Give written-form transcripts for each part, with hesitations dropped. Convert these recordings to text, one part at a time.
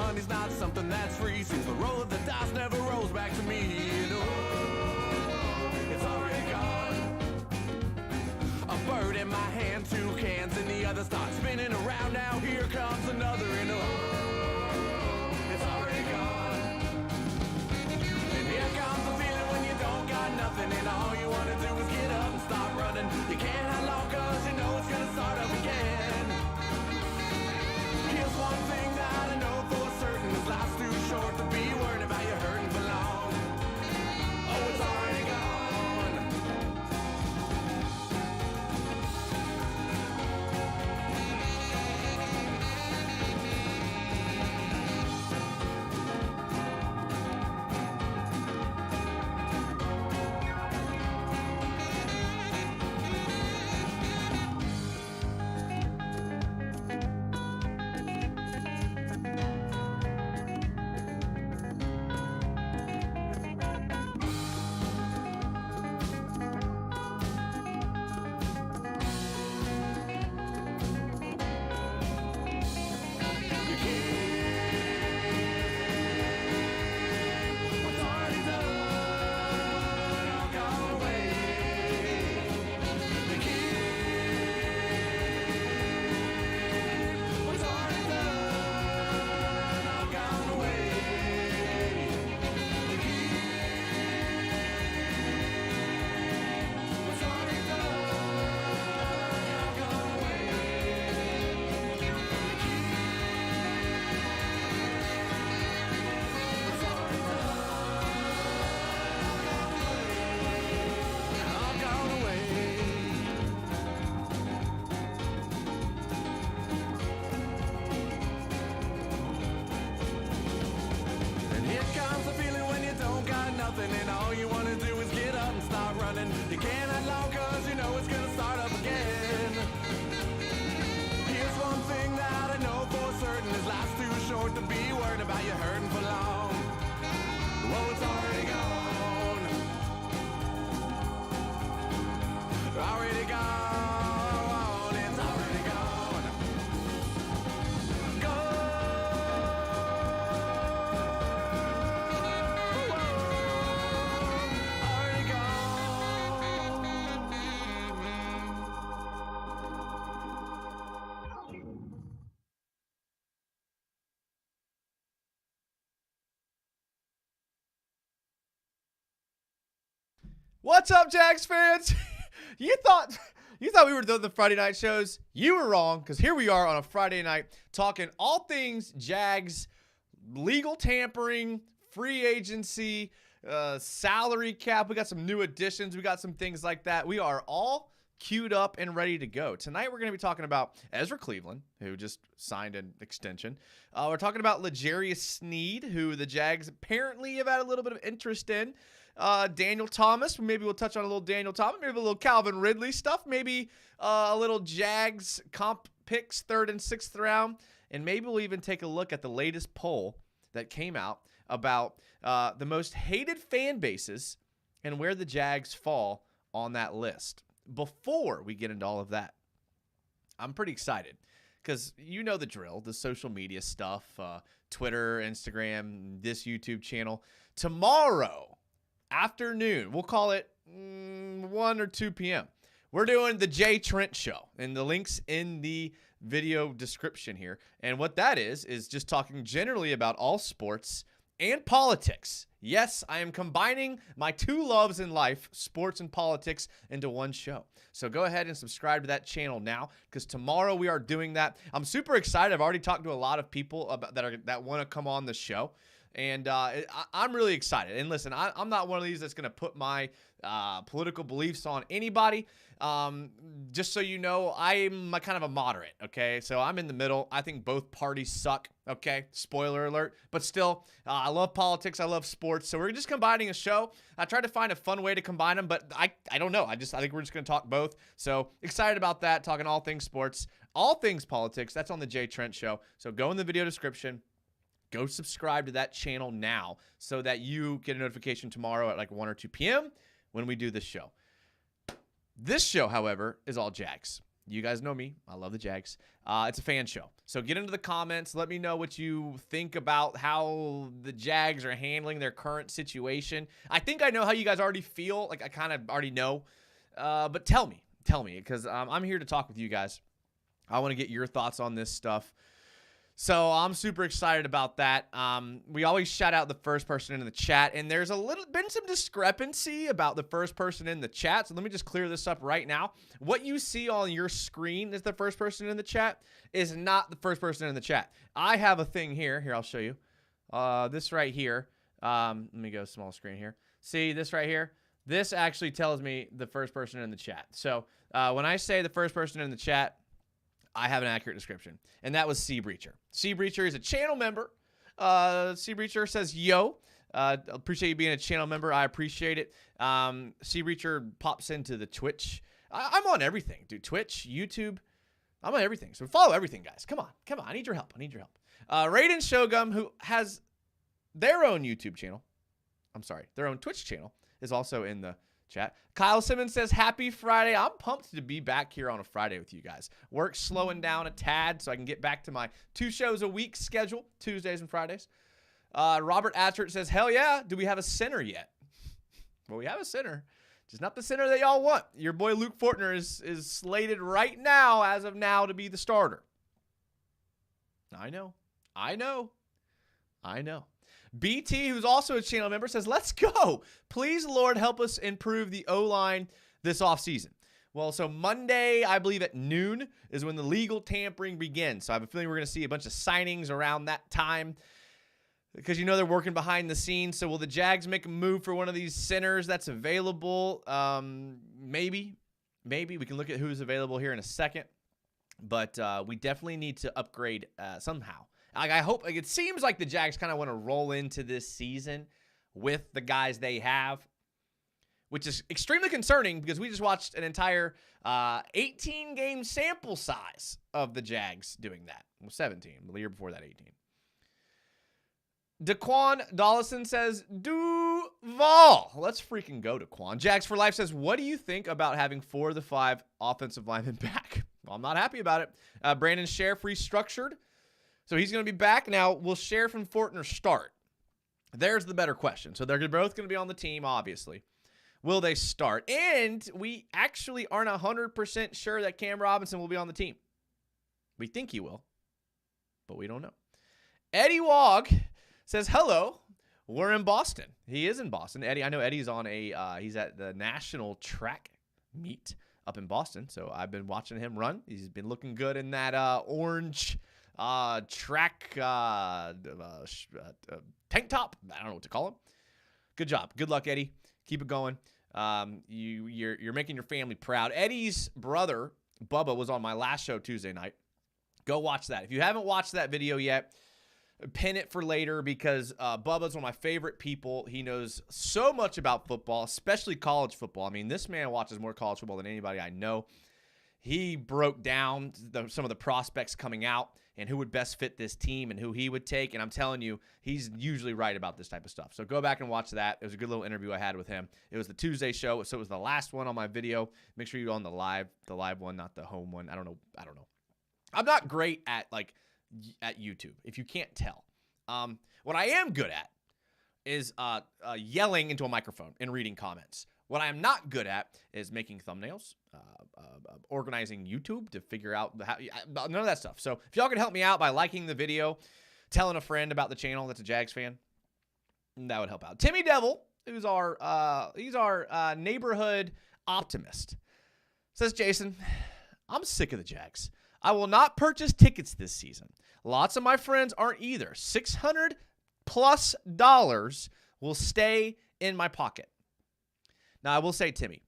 money's not something that's free. Seems the roll of the dice never rolls back to me. And oh, it's already gone. A bird in my hand, 2 cans in the other, start spinning around. Now here comes another. And oh, it's already gone. And here comes the feeling when you don't got nothing, and all you want to do is get up and start running. You can't hang long cause you know it's gonna start up again. Here's one thing that I know for certain, this life's too short to be worried about you hurting for long. Oh, it's already gone. And all you want to do is get up and start running. You can't hang long cause you know it's gonna start up again. Here's one thing that I know for certain, is life's too short to be worried about you hurting for long. Whoa, it's already gone. Already gone. It's already gone. What's up, Jags fans? You thought we were doing the Friday night shows? You were wrong, because here we are on a Friday night talking all things Jags, legal tampering, free agency, salary cap. We got some new additions. We got some things like that. We are all queued up and ready to go. Tonight we're going to be talking about Ezra Cleveland, who just signed an extension. We're talking about L'Jarius Sneed, who the Jags apparently have had a little bit of interest in. Daniel Thomas, maybe we'll touch on a little Daniel Thomas, maybe a little Calvin Ridley stuff, maybe a little Jags comp picks 3rd and 6th round, and maybe we'll even take a look at the latest poll that came out about the most hated fan bases and where the Jags fall on that list. Before we get into all of that, I'm pretty excited because you know the drill, the social media stuff, Twitter, Instagram, this YouTube channel. Tomorrow afternoon, we'll call it 1 or 2 p.m., we're doing the Trent Show, and the link's in the video description here. And what that is just talking generally about all sports and politics. Yes, I am combining my 2 loves in life, sports and politics, into one show. So go ahead and subscribe to that channel now, because tomorrow we are doing that. I'm super excited. I've already talked to a lot of people about that want to come on the show. And I'm really excited. And listen, I'm not one of these that's going to put my political beliefs on anybody. Just so you know, I'm kind of a moderate, okay? So I'm in the middle. I think both parties suck, okay? Spoiler alert. But still, I love politics. I love sports. So we're just combining a show. I tried to find a fun way to combine them, but I don't know. I think we're just going to talk both. So excited about that, talking all things sports, all things politics. That's on the Trent Show. So go in the video description. Go subscribe to that channel now so that you get a notification tomorrow at like 1 or 2 p.m. when we do this show. This show, however, is all Jags. You guys know me. I love the Jags. It's a fan show. So get into the comments. Let me know what you think about how the Jags are handling their current situation. I think I know how you guys already feel. Like, I kind of already know. But tell me, because I'm here to talk with you guys. I want to get your thoughts on this stuff. So I'm super excited about that. We always shout out the first person in the chat, and there's been some discrepancy about the first person in the chat. So let me just clear this up right now. What you see on your screen as the first person in the chat is not the first person in the chat. I have a thing here. Here, I'll show you. This right here. Let me go small screen here. See this right here? This actually tells me the first person in the chat. So when I say the first person in the chat, I have an accurate description, and that was Sea Breacher. Sea Breacher is a channel member. Sea Breacher says, yo, appreciate you being a channel member. I appreciate it. Sea Breacher pops into the Twitch. I'm on everything, dude. Twitch, YouTube. I'm on everything. So follow everything, guys. Come on. I need your help. Raiden Shogun, who has their own YouTube channel. I'm sorry, their own Twitch channel, is also in the chat. Kyle Simmons says, happy Friday. I'm pumped to be back here on a Friday with you guys. Work's slowing down a tad so I can get back to my 2 shows a week schedule, Tuesdays and Fridays. Robert Atchert says, hell yeah, do we have a center yet? Well, we have a center. Just not the center that y'all want. Your boy Luke Fortner is slated right now, as of now, to be the starter. I know. BT, who's also a channel member, says, let's go. Please, Lord, help us improve the O-line this offseason. Well, so Monday, I believe at noon, is when the legal tampering begins. So I have a feeling we're going to see a bunch of signings around that time because, they're working behind the scenes. So will the Jags make a move for one of these centers that's available? Maybe. We can look at who's available here in a second. But we definitely need to upgrade somehow. I hope, it seems like the Jags kind of want to roll into this season with the guys they have, which is extremely concerning because we just watched an entire 18-game sample size of the Jags doing that. Well, 17, but the year before that, 18. Daquan Dollison says, Duval. Let's freaking go, Daquan. Jags for Life says, what do you think about having 4 of the 5 offensive linemen back? Well, I'm not happy about it. Brandon Sheriff restructured. So he's going to be back. Now, will Sheriff and Fortner start? There's the better question. So they're both going to be on the team, obviously. Will they start? And we actually aren't 100% sure that Cam Robinson will be on the team. We think he will, but we don't know. Eddie Wog says, hello, we're in Boston. He is in Boston. Eddie, I know Eddie's on he's at the National Track Meet up in Boston. So I've been watching him run. He's been looking good in that orange track tank top. I don't know what to call him. Good job. Good luck, Eddie. Keep it going. You're making your family proud. Eddie's brother, Bubba, was on my last show Tuesday night. Go watch that. If you haven't watched that video yet, pin it for later because Bubba's one of my favorite people. He knows so much about football, especially college football. I mean, this man watches more college football than anybody I know. He broke down some of the prospects coming out and who would best fit this team and who he would take. And I'm telling you, he's usually right about this type of stuff. So go back and watch that. It was a good little interview I had with him. It was the Tuesday show, so it was the last one on my video. Make sure you go on the live one, not the home one. I don't know. I'm not great at YouTube, if you can't tell. What I am good at is yelling into a microphone and reading comments. What I am not good at is making thumbnails, organizing YouTube to figure out none of that stuff. So if y'all can help me out by liking the video, telling a friend about the channel that's a Jags fan, that would help out. Timmy Devil, who's he's our neighborhood optimist, says, Jason, I'm sick of the Jags. I will not purchase tickets this season. Lots of my friends aren't either. $600+ will stay in my pocket. Now, I will say, Timmy,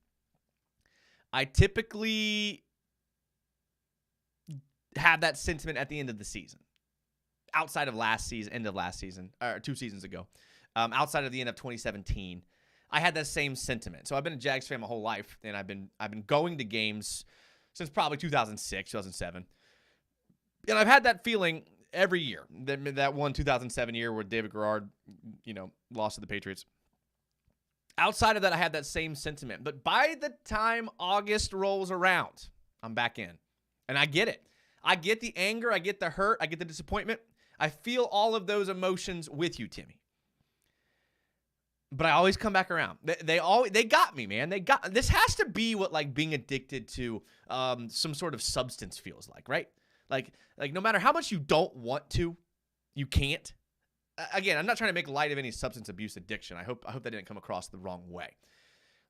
I typically have that sentiment at the end of the season. Outside of end of last season, or 2 seasons ago, outside of the end of 2017, I had that same sentiment. So I've been a Jags fan my whole life, and I've been going to games since probably 2006, 2007. And I've had that feeling every year. That one 2007 year where David Garrard, lost to the Patriots. Outside of that, I had that same sentiment. But by the time August rolls around, I'm back in. And I get it. I get the anger. I get the hurt. I get the disappointment. I feel all of those emotions with you, Timmy. But I always come back around. They got me, man. This has to be what like being addicted to some sort of substance feels like, right? Like no matter how much you don't want to, you can't. Again, I'm not trying to make light of any substance abuse addiction. I hope that didn't come across the wrong way.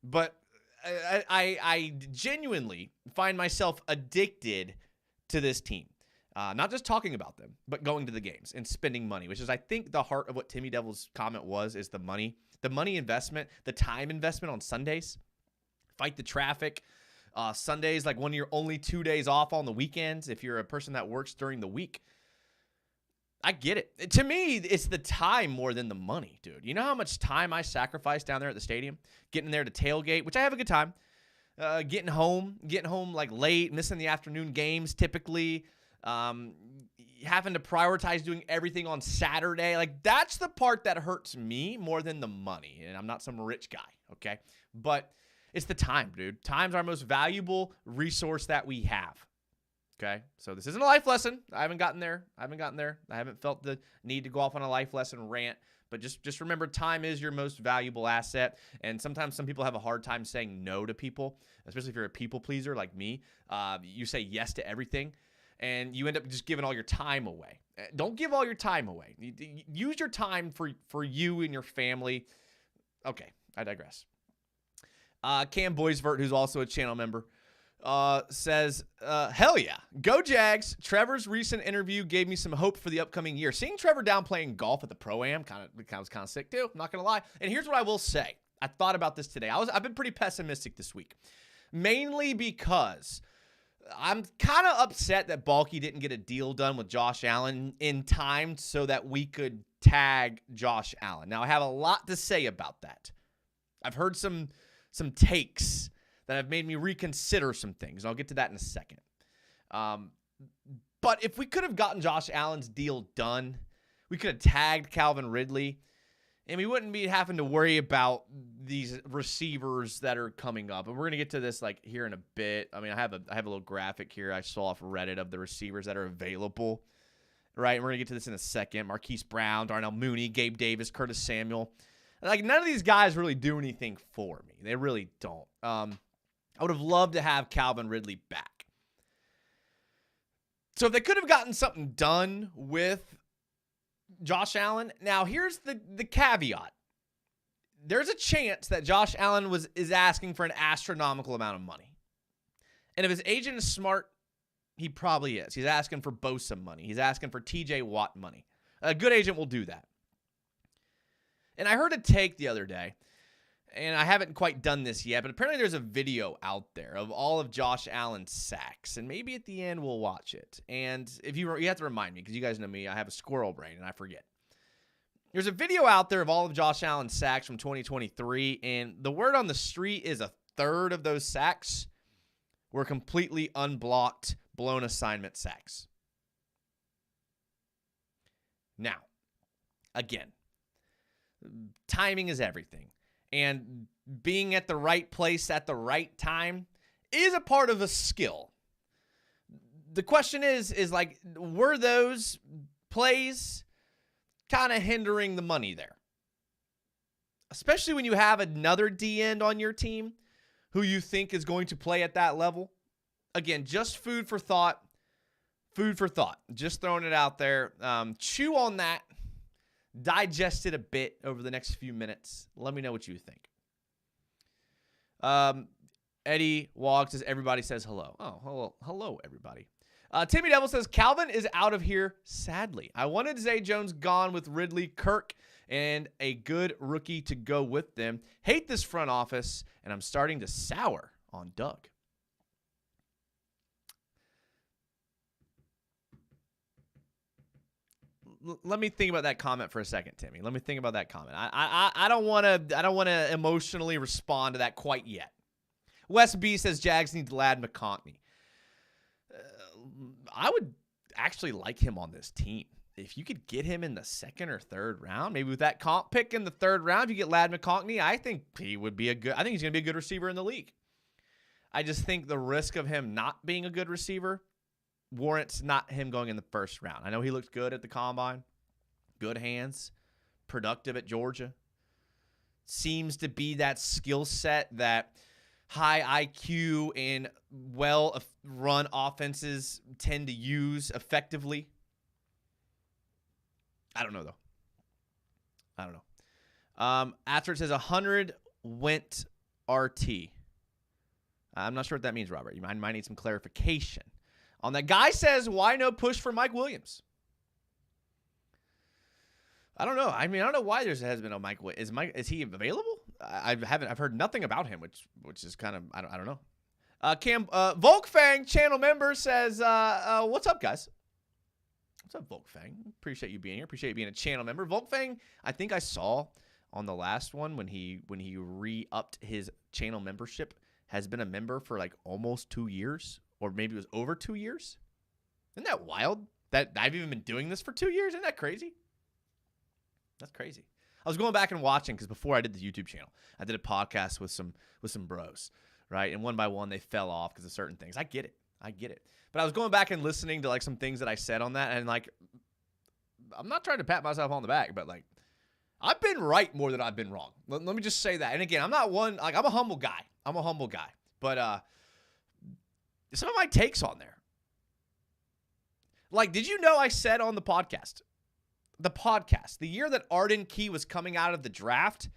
But I genuinely find myself addicted to this team. Not just talking about them, but going to the games and spending money, which is, I think, the heart of what Timmy Devil's comment was, is the money investment, the time investment on Sundays. Fight the traffic. Sundays, like one of your only 2 days off on the weekends if you're a person that works during the week. I get it. To me, it's the time more than the money, dude. You know how much time I sacrifice down there at the stadium? Getting there to tailgate, which I have a good time. Getting home like late, missing the afternoon games typically. Having to prioritize doing everything on Saturday. Like, that's the part that hurts me more than the money. And I'm not some rich guy, okay? But it's the time, dude. Time's our most valuable resource that we have. Okay, so this isn't a life lesson. I haven't gotten there. I haven't felt the need to go off on a life lesson rant. But just remember, time is your most valuable asset. And sometimes some people have a hard time saying no to people, especially if you're a people pleaser like me. You say yes to everything, and you end up just giving all your time away. Don't give all your time away. Use your time for you and your family. Okay, I digress. Cam Boysvert, who's also a channel member, says, hell yeah, go Jags. Trevor's recent interview gave me some hope for the upcoming year. Seeing Trevor down playing golf at the Pro-Am was kind of sick too, I'm not gonna lie. And here's what I will say. I thought about this today. I've been pretty pessimistic this week, mainly because I'm kind of upset that Balky didn't get a deal done with Josh Allen in time so that we could tag Josh Allen. Now, I have a lot to say about that. I've heard some takes that have made me reconsider some things. And I'll get to that in a second. But if we could have gotten Josh Allen's deal done, we could have tagged Calvin Ridley, and we wouldn't be having to worry about these receivers that are coming up. And we're going to get to this like here in a bit. I mean, I have a little graphic here I saw off Reddit of the receivers that are available, right? And we're going to get to this in a second. Marquise Brown, Darnell Mooney, Gabe Davis, Curtis Samuel. Like, none of these guys really do anything for me. They really don't. I would have loved to have Calvin Ridley back. So if they could have gotten something done with Josh Allen, now here's the caveat. There's a chance that Josh Allen is asking for an astronomical amount of money. And if his agent is smart, he probably is. He's asking for Bosa money. He's asking for TJ Watt money. A good agent will do that. And I heard a take the other day, and I haven't quite done this yet, but apparently there's a video out there of all of Josh Allen's sacks, and maybe at the end we'll watch it. And if you have to remind me, because you guys know me, I have a squirrel brain and I forget. There's a video out there of all of Josh Allen's sacks from 2023, and the word on the street is a third of those sacks were completely unblocked, blown assignment sacks. Now, again, timing is everything. And being at the right place at the right time is a part of a skill. The question is like, were those plays kind of hindering the money there? Especially when you have another D-end on your team who you think is going to play at that level. Again, just food for thought. Food for thought. Just throwing it out there. Chew on that. Digest it a bit over the next few minutes. Let me know what you think. Eddie Wog says, everybody says hello. Oh, hello, everybody. Timmy Devil says, Calvin is out of here, sadly. I wanted Zay Jones gone with Ridley, Kirk, and a good rookie to go with them. Hate this front office, and I'm starting to sour on Doug. Let me think about that comment for a second, Timmy. Let me think about that comment. I don't want to emotionally respond to that quite yet. Wes B says Jags need Ladd McConkey. I would actually like him on this team. If you could get him in the second or third round, maybe with that comp pick in the third round, if you get Ladd McConkey, I think he's going to be a good receiver in the league. I just think the risk of him not being a good receiver warrants not him going in the first round. I know he looked good at the combine, good hands, productive at Georgia. Seems to be that skill set that high IQ and well-run offenses tend to use effectively. I don't know, though. I don't know. After it says 100 went RT. I'm not sure what that means, Robert. You might need some clarification on that. Guy says, why no push for Mike Williams? I don't know. I mean, I don't know why there has been no Mike. Is he available? I've heard nothing about him, which is kind of I don't know. Volkfang channel member says, what's up, guys? What's up, Volkfang? Appreciate you being here. Appreciate you being a channel member. Volkfang, I think I saw on the last one when he re-upped his channel membership, has been a member for like almost 2 years, or maybe it was over 2 years. Isn't that wild? That I've even been doing this for 2 years? Isn't that crazy? That's crazy. I was going back and watching because before I did the YouTube channel, I did a podcast with some bros, right? And one by one, they fell off because of certain things. I get it. But I was going back and listening to like some things that I said on that, and like, I'm not trying to pat myself on the back, but like, I've been right more than I've been wrong. Let me just say that. And again, I'm a humble guy. But some of my takes on there. Like, did you know I said on the podcast, the year that Arden Key was coming out of the draft,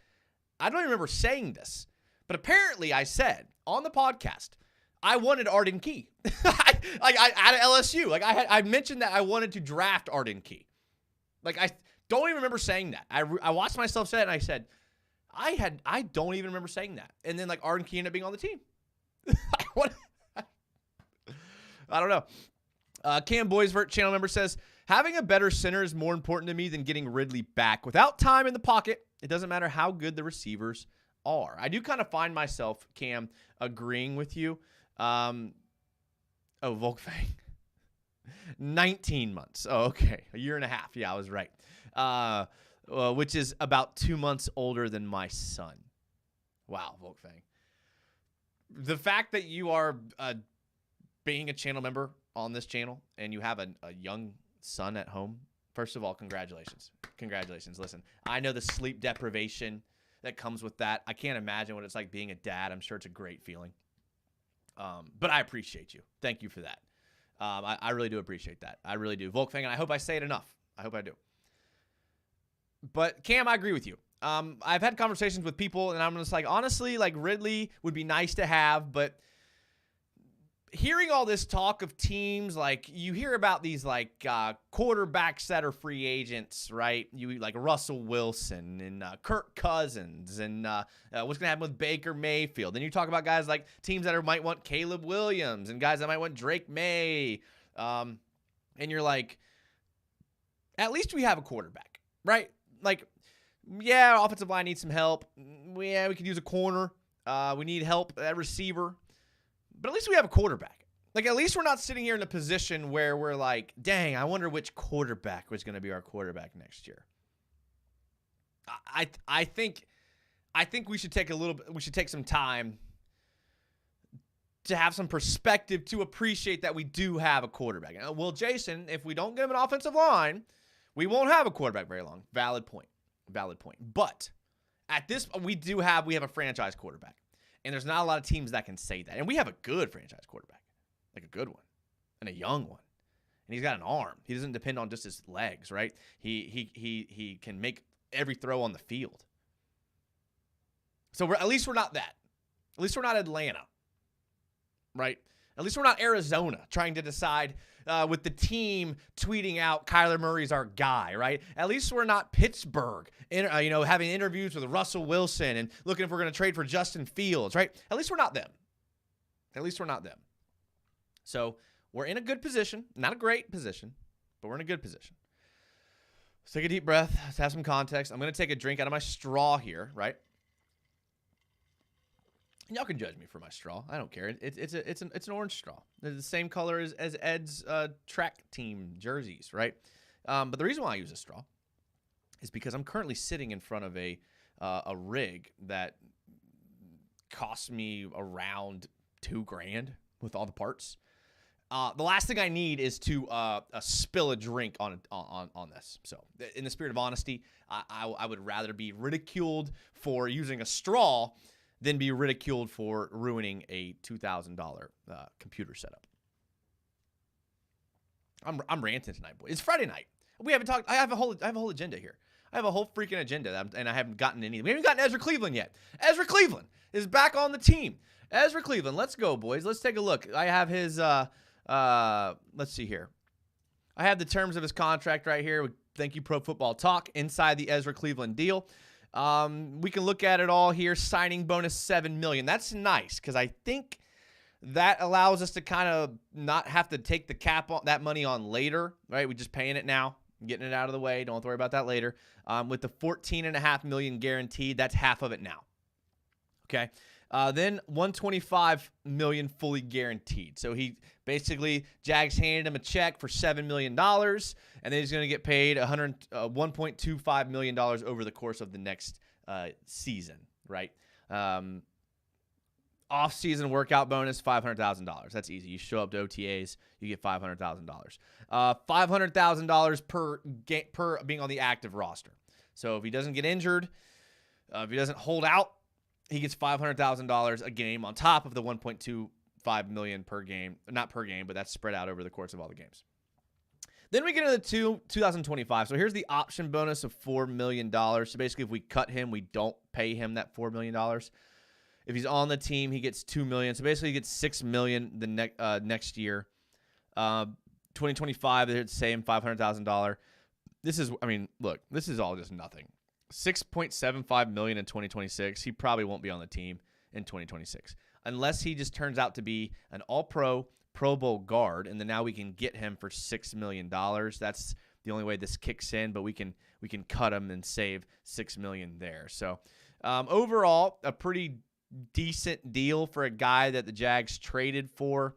I don't even remember saying this, but apparently I said on the podcast, I wanted Arden Key. I out of LSU. Like I mentioned that I wanted to draft Arden Key. Like I don't even remember saying that. I watched myself say it and I said, I don't even remember saying that. And then like Arden Key ended up being on the team. I don't know. Cam Boysvert channel member says, having a better center is more important to me than getting Ridley back. Without time in the pocket, it doesn't matter how good the receivers are. I do kind of find myself, Cam, agreeing with you. Volkfang. 19 months. Oh, okay. A year and a half. Yeah, I was right. Which is about 2 months older than my son. Wow, Volkfang. The fact that you are being a channel member on this channel and you have a young son at home, first of all, congratulations. Congratulations. Listen, I know the sleep deprivation that comes with that. I can't imagine what it's like being a dad. I'm sure it's a great feeling. But I appreciate you. Thank you for that. I really do appreciate that. I really do. Volkfang, and I hope I say it enough. I hope I do. But Cam, I agree with you. I've had conversations with people, and I'm just like, honestly, like Ridley would be nice to have, but hearing all this talk of teams, like you hear about these like quarterbacks that are free agents, right? You like Russell Wilson and Kirk Cousins and what's gonna happen with Baker Mayfield. Then you talk about guys like teams that might want Caleb Williams and guys that might want Drake May, and you're like, at least we have a quarterback, right? Like, yeah, our offensive line needs some help. Yeah, we could use a corner. We need help at receiver. But at least we have a quarterback. Like, at least we're not sitting here in a position where we're like, dang, I wonder which quarterback was going to be our quarterback next year. I think we should take some time to have some perspective to appreciate that we do have a quarterback. Well, Jason, if we don't give him an offensive line, we won't have a quarterback very long. Valid point. But at this, we have a franchise quarterback. And there's not a lot of teams that can say that. And we have a good franchise quarterback, like a good one, and a young one. And he's got an arm. He doesn't depend on just his legs, right? He can make every throw on the field. So at least we're not that. At least we're not Atlanta, right? At least we're not Arizona trying to decide with the team tweeting out Kyler Murray's our guy, right? At least we're not Pittsburgh, having interviews with Russell Wilson and looking if we're going to trade for Justin Fields, right? At least we're not them. So we're in a good position, not a great position, but we're in a good position. Let's take a deep breath. Let's have some context. I'm going to take a drink out of my straw here, right? Y'all can judge me for my straw. I don't care. It's an orange straw. It's the same color as Ed's track team jerseys, right? But the reason why I use a straw is because I'm currently sitting in front of a rig that cost me around $2,000 with all the parts. The last thing I need is to spill a drink on this. So, in the spirit of honesty, I would rather be ridiculed for using a straw than be ridiculed for ruining a $2,000 computer setup. I'm ranting tonight, boys. It's Friday night. We haven't talked. I have a whole agenda here. I have a whole freaking agenda, and I haven't gotten any. We haven't gotten Ezra Cleveland yet. Ezra Cleveland is back on the team. Ezra Cleveland, let's go, boys. Let's take a look. I have his. Let's see here. I have the terms of his contract right here. Thank you, Pro Football Talk, inside the Ezra Cleveland deal. We can look at it all here. Signing bonus $7 million. That's nice because I think that allows us to kind of not have to take the cap on that money on later, right? We're just paying it now, getting it out of the way. Don't have to worry about that later. With the $14.5 million guaranteed, that's half of it now. Okay. Then $125 million fully guaranteed. So he basically, Jags handed him a check for $7 million, and then he's going to get paid $1.25 million over the course of the next season, right? Off-season workout bonus, $500,000. That's easy. You show up to OTAs, you get $500,000. $500,000 per being on the active roster. So if he doesn't get injured, if he doesn't hold out, he gets $500,000 a game on top of the $1.25 million per game. Not per game, but that's spread out over the course of all the games. Then we get into 2025. So here's the option bonus of $4 million. So basically, if we cut him, we don't pay him that $4 million. If he's on the team, he gets $2 million. So basically, he gets $6 million the next year. 2025, they're the same, $500,000. This is, I mean, look, this is all just nothing. $6.75 million in 2026. He probably won't be on the team in 2026 unless he just turns out to be an All-Pro, Pro Bowl guard, and then now we can get him for $6 million. That's the only way this kicks in, but we can cut him and save $6 million there. So overall, a pretty decent deal for a guy that the Jags traded for.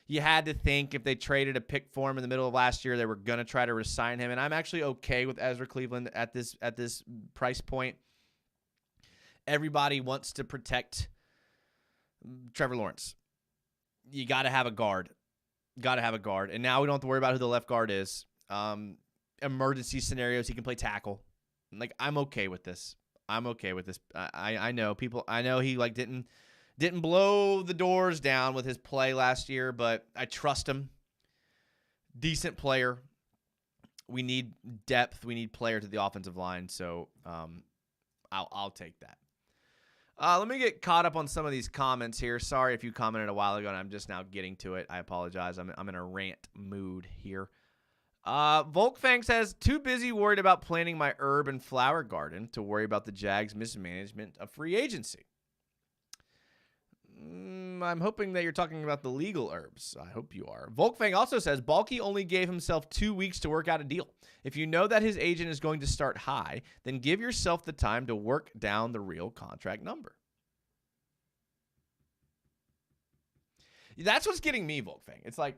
You had to think if they traded a pick for him in the middle of last year, they were going to try to re-sign him. And I'm actually okay with Ezra Cleveland at this price point. Everybody wants to protect Trevor Lawrence. You got to have a guard. And now we don't have to worry about who the left guard is. Emergency scenarios, he can play tackle. Like, I'm okay with this. I know people. I know he didn't blow the doors down with his play last year, but I trust him. Decent player. We need depth. We need players at the offensive line, so I'll take that. Let me get caught up on some of these comments here. Sorry if you commented a while ago and I'm just now getting to it. I apologize. I'm in a rant mood here. Volkfang says, too busy worried about planting my herb and flower garden to worry about the Jags' mismanagement of free agency. I'm hoping that you're talking about the legal herbs. I hope you are. Volkfang also says, Balky only gave himself 2 weeks to work out a deal. If you know that his agent is going to start high, then give yourself the time to work down the real contract number. That's what's getting me, Volkfang. It's like,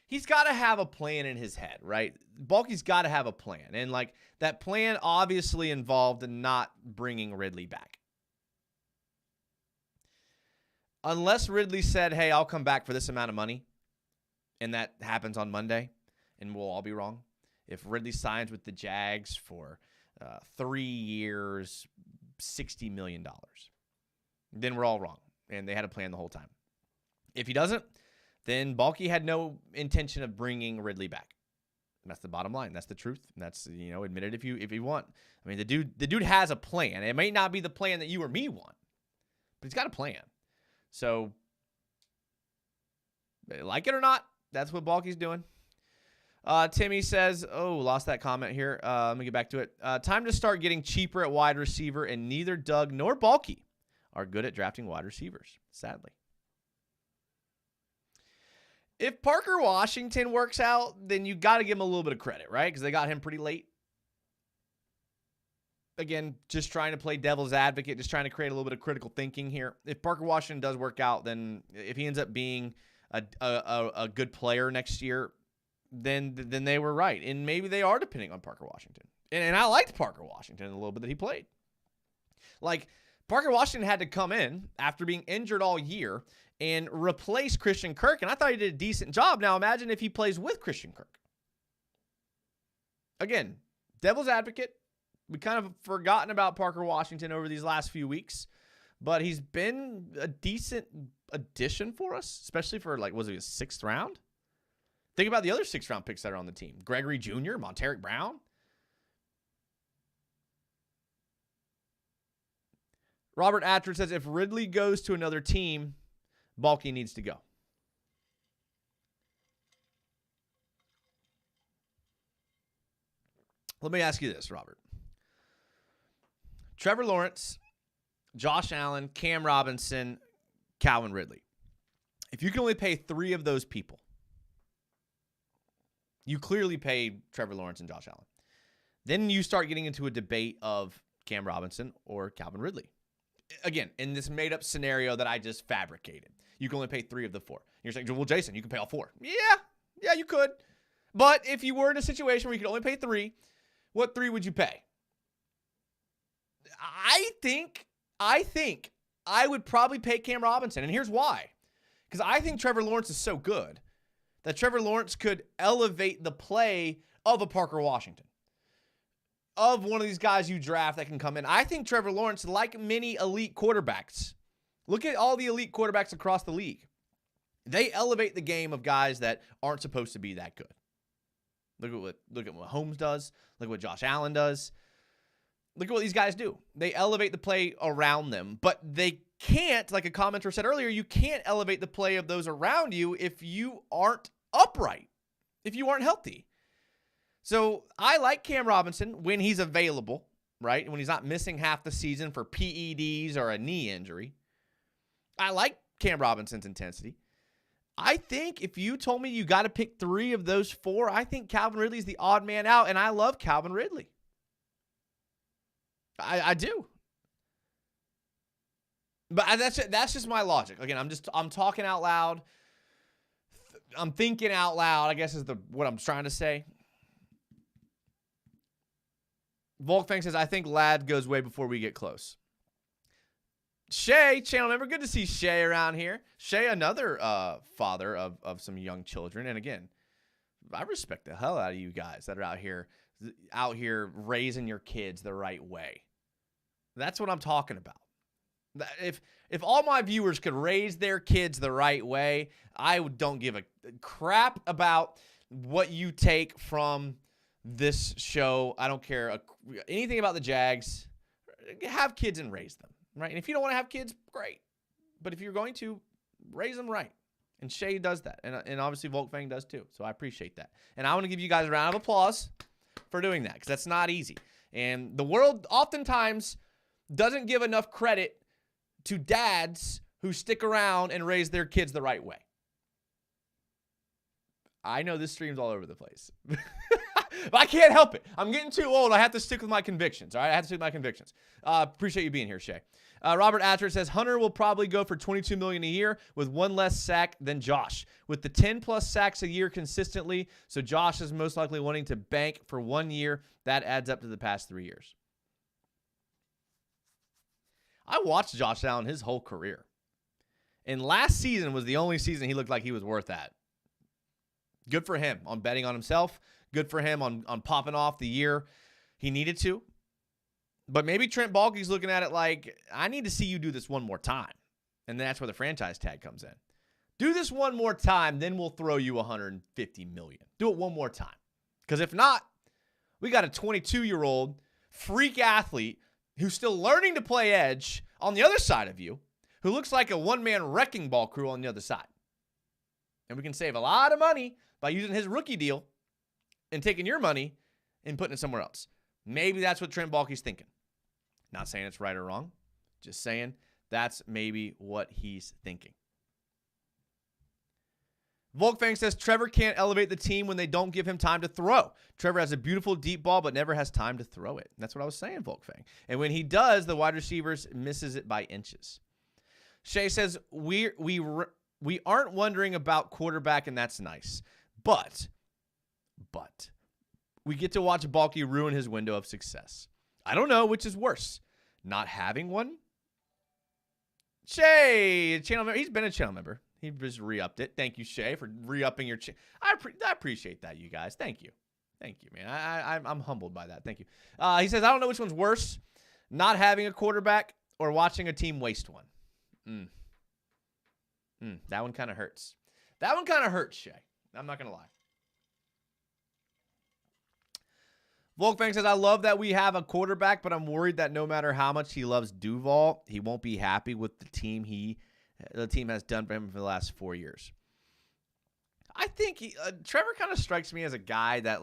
he's got to have a plan in his head, right? Balky's got to have a plan. And like that plan obviously involved not bringing Ridley back. Unless Ridley said, hey, I'll come back for this amount of money, and that happens on Monday, and we'll all be wrong. If Ridley signs with the Jags for 3 years, $60 million, then we're all wrong, and they had a plan the whole time. If he doesn't, then Balky had no intention of bringing Ridley back. And that's the bottom line. That's the truth. And that's, admit it if you want. I mean, the dude has a plan. It may not be the plan that you or me want, but he's got a plan. So, like it or not, that's what Balky's doing. Timmy says, lost that comment here. Let me get back to it. Time to start getting cheaper at wide receiver, and neither Doug nor Balky are good at drafting wide receivers, sadly. If Parker Washington works out, then you got to give him a little bit of credit, right? Because they got him pretty late. Again, just trying to play devil's advocate, just trying to create a little bit of critical thinking here. If Parker Washington does work out, then if he ends up being a good player next year, then they were right. And maybe they are depending on Parker Washington. And I liked Parker Washington a little bit that he played. Like, Parker Washington had to come in after being injured all year and replace Christian Kirk, and I thought he did a decent job. Now imagine if he plays with Christian Kirk. Again, devil's advocate. We kind of forgotten about Parker Washington over these last few weeks, but he's been a decent addition for us, especially for, like, was it a 6th round? Think about the other 6th-round picks that are on the team. Gregory Jr., Monteric Brown. Robert Atwood says, if Ridley goes to another team, Balky needs to go. Let me ask you this, Robert. Trevor Lawrence, Josh Allen, Cam Robinson, Calvin Ridley. If you can only pay 3 of those people, you clearly pay Trevor Lawrence and Josh Allen. Then you start getting into a debate of Cam Robinson or Calvin Ridley. Again, in this made-up scenario that I just fabricated, you can only pay 3 of the 4. You're saying, well, Jason, you can pay all 4. Yeah, you could. But if you were in a situation where you could only pay 3, what 3 would you pay? I think I would probably pay Cam Robinson, and here's why. Because I think Trevor Lawrence is so good that Trevor Lawrence could elevate the play of a Parker Washington, of one of these guys you draft that can come in. I think Trevor Lawrence, like many elite quarterbacks, look at all the elite quarterbacks across the league. They elevate the game of guys that aren't supposed to be that good. Look at what Holmes does. Look at what Josh Allen does. Look at what these guys do. They elevate the play around them, but they can't, like a commenter said earlier, you can't elevate the play of those around you if you aren't upright, if you aren't healthy. So I like Cam Robinson when he's available, right? When he's not missing half the season for PEDs or a knee injury. I like Cam Robinson's intensity. I think if you told me you got to pick 3 of those 4, I think Calvin Ridley's the odd man out, and I love Calvin Ridley. I do. But that's just my logic. Again, I'm talking out loud. I'm thinking out loud, I guess is what I'm trying to say. Volkfang says, I think Lad goes way before we get close. Shay, channel member, good to see Shay around here. Shay, another father of some young children. And again, I respect the hell out of you guys that are out here raising your kids the right way. That's what I'm talking about. If all my viewers could raise their kids the right way, I don't give a crap about what you take from this show. I don't care anything about the Jags. Have kids and raise them, right? And if you don't want to have kids, great. But if you're going to, raise them right. And Shay does that. And obviously Volkfang does too. So I appreciate that. And I want to give you guys a round of applause for doing that, because that's not easy. And the world oftentimes doesn't give enough credit to dads who stick around and raise their kids the right way. I know this stream's all over the place. But I can't help it. I'm getting too old. I have to stick with my convictions. All right, I have to stick with my convictions. Appreciate you being here, Shay. Robert Atcher says, Hunter will probably go for $22 million a year with 1 less sack than Josh. With the 10+ sacks a year consistently, so Josh is most likely wanting to bank for 1 year. That adds up to the past 3 years. I watched Josh Allen his whole career. And last season was the only season he looked like he was worth that. Good for him on betting on himself. Good for him on popping off the year he needed to. But maybe Trent Baalke's looking at it like, I need to see you do this one more time. And that's where the franchise tag comes in. Do this one more time, then we'll throw you $150 million. Do it one more time. Because if not, we got a 22-year-old freak athlete who's still learning to play edge on the other side of you, who looks like a one-man wrecking ball crew on the other side. And we can save a lot of money by using his rookie deal and taking your money and putting it somewhere else. Maybe that's what Trent Baalke's thinking. Not saying it's right or wrong. Just saying that's maybe what he's thinking. Volkfang says Trevor can't elevate the team when they don't give him time to throw. Trevor has a beautiful deep ball, but never has time to throw it. That's what I was saying, Volkfang. And when he does, the wide receivers misses it by inches. Shay says we aren't wondering about quarterback, and that's nice. But we get to watch Baalke ruin his window of success. I don't know which is worse, not having one Shay, channel member. He's been a channel member. He just re-upped it. Thank you, Shay, for re-upping your channel. I appreciate that, you guys. Thank you. Thank you, man. I'm humbled by that. Thank you. He says, I don't know which one's worse, not having a quarterback or watching a team waste one. That one kind of hurts. That one kind of hurts, Shay. I'm not going to lie. Volkfang says, I love that we have a quarterback, but I'm worried that no matter how much he loves Duval, he won't be happy with the team has done for him for the last 4 years. I think Trevor kind of strikes me as a guy that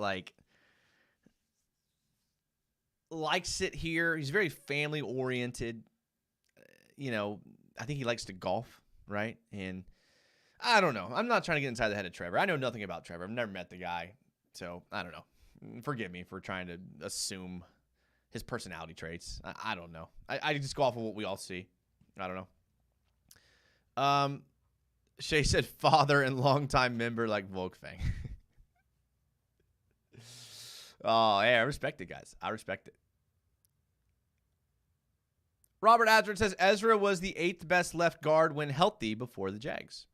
likes it here. He's very family oriented. I think he likes to golf, right? And I don't know. I'm not trying to get inside the head of Trevor. I know nothing about Trevor. I've never met the guy, so I don't know. Forgive me for trying to assume his personality traits. I don't know. I just go off of what we all see. I don't know. Shay said father and longtime member like Volkfang. Oh, hey, I respect it, guys. I respect it. Robert Adrin says Ezra was the 8th best left guard when healthy before the Jags.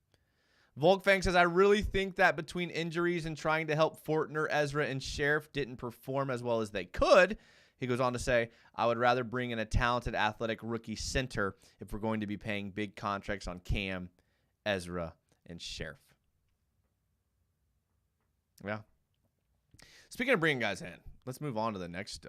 Volkfang says, I really think that between injuries and trying to help Fortner, Ezra, and Sheriff didn't perform as well as they could. He goes on to say, I would rather bring in a talented athletic rookie center if we're going to be paying big contracts on Cam, Ezra, and Sheriff. Yeah. Speaking of bringing guys in, let's move on to the next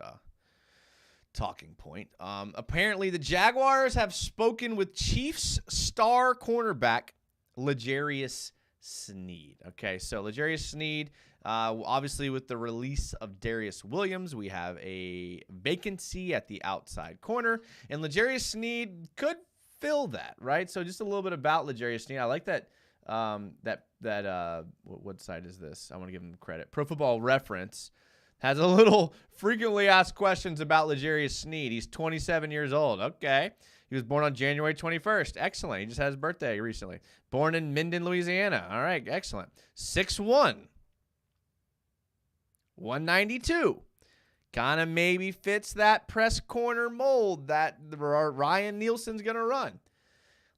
talking point. Apparently, the Jaguars have spoken with Chiefs star cornerback L'Jarius Sneed. Okay, so L'Jarius Sneed, obviously with the release of Darius Williams, we have a vacancy at the outside corner, and L'Jarius Sneed could fill that, right? So just a little bit about L'Jarius Sneed. I like that. What site is this? I want to give him credit. Pro Football Reference has a little frequently asked questions about L'Jarius Sneed. He's 27 years old. Okay. He was born on January 21st. Excellent. He just had his birthday recently. Born in Minden, Louisiana. All right. Excellent. 6'1". 192. Kind of maybe fits that press corner mold that Ryan Nielsen's going to run.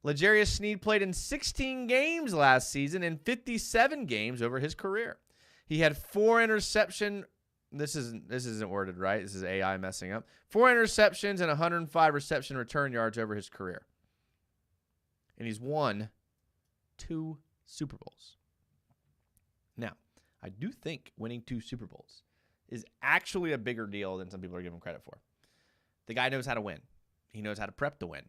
L'Jarius Sneed played in 16 games last season and 57 games over his career. He had 4 interception. This isn't worded right. This is AI messing up. 4 interceptions and 105 reception return yards over his career. And he's won 2 Super Bowls. Now, I do think winning 2 Super Bowls is actually a bigger deal than some people are giving him credit for. The guy knows how to win. He knows how to prep to win.